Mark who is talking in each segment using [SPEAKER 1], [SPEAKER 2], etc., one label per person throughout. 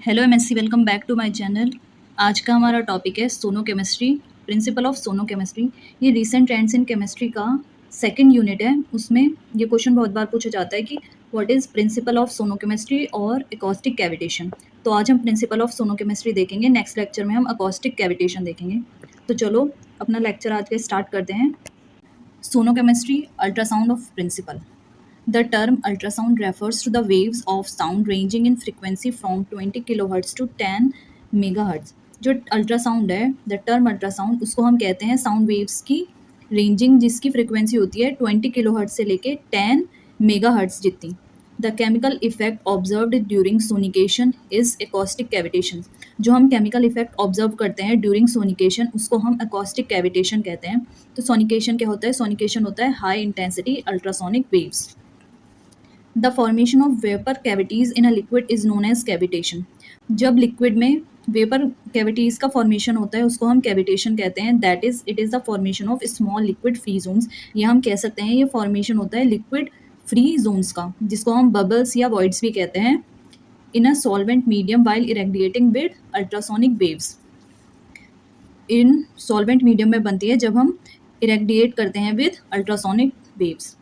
[SPEAKER 1] Hello MSc, welcome back to my channel. आज का हमारा टॉपिक है sonochemistry, principle of sonochemistry. ये रीसेंट ट्रेंड्स इन केमिस्ट्री का सेकंड यूनिट है। उसमें ये क्वेश्चन बहुत बार पूछा जाता है कि what is principle of sonochemistry और एकॉस्टिक कैविटेशन। तो आज हम प्रिंसिपल ऑफ सोनो केमिस्ट्री देखेंगे, नेक्स्ट लेक्चर में हम एकॉस्टिक कैविटेशन देखेंगे। तो चलो अपना लेक्चर आज के स्टार्ट करते हैं। Sonochemistry, ultrasound of principle. The term ultrasound refers to the waves of sound ranging in frequency from 20 kHz to 10 MHz। जो अल्ट्रासाउंड है, द टर्म अल्ट्रासाउंड, उसको हम कहते हैं साउंड वेव्स की रेंजिंग जिसकी फ्रिक्वेंसी होती है 20 kHz से लेके 10 MHz जितनी। The chemical effect observed during sonication is acoustic cavitation. जो हम केमिकल इफेक्ट ऑब्जर्व करते हैं ड्यूरिंग सोनिकेशन उसको हम एकॉस्टिक कैविटेशन कहते हैं। तो सोनिकेशन क्या होता है? सोनिकेशन होता है high intensity ultrasonic waves. The formation of vapour cavities in a liquid is known as cavitation. जब लिक्विड में वेपर कैविटीज़ का फॉर्मेशन होता है उसको हम कैविटेशन कहते हैं। That is it is the formation of small liquid free zones. ये हम कह सकते हैं ये फॉर्मेशन होता है लिक्विड फ्री जोन्स का, जिसको हम बबल्स या वॉइड्स भी कहते हैं, in a solvent medium while irradiating with ultrasonic waves. इन सॉल्वेंट मीडियम में बनती है जब हम इरेडिएट करते हैं विद अल्ट्रासोनिक वेव्स।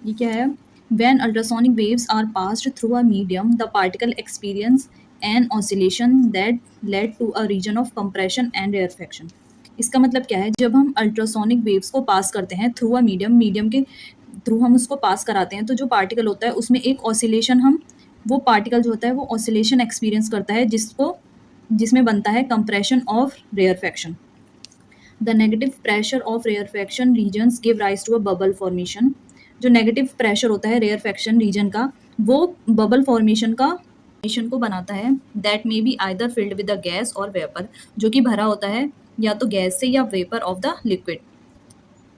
[SPEAKER 1] ये क्या है? When ultrasonic waves are passed through a medium, the particle experience an oscillation that led to a region of compression and rarefaction। इसका मतलब क्या है? जब हम अल्ट्रासोनिक वेव्स को पास करते हैं थ्रू अ मीडियम के थ्रू हम उसको पास कराते हैं, तो जो पार्टिकल होता है उसमें एक ऑसिलेशन वो पार्टिकल जो होता है वो ऑसिलेशन एक्सपीरियंस करता है जिसमें बनता है compression of rarefaction. The negative pressure of rarefaction regions give rise to a bubble formation. जो नेगेटिव प्रेशर होता है रेयरफैक्शन रीजन का वो बबल फॉर्मेशन को बनाता है। That may be either filled with the gas और वेपर, जो कि भरा होता है या तो गैस से या vapour of the liquid.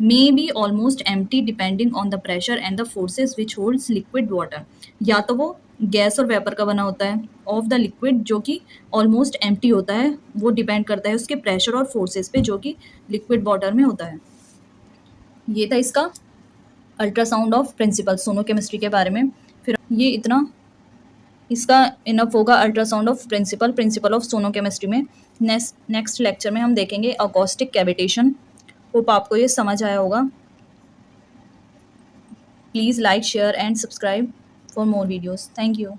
[SPEAKER 1] May be almost empty depending on the pressure and the forces which holds liquid water. या तो वो गैस और वेपर का बना होता है ऑफ द लिक्विड जो कि ऑलमोस्ट एम्प्टी होता है, वो डिपेंड करता है उसके प्रेशर और फोर्सेस पे जो कि लिक्विड वाटर में होता है। ये था इसका ultrasound of principle sonochemistry के बारे में। फिर ये इतना इसका इनफ होगा ultrasound of principle of sonochemistry में। नेक्स्ट लेक्चर में हम देखेंगे एकॉस्टिक कैविटेशन। होप आपको ये समझ आया होगा। Please like, share and subscribe for more videos. Thank you.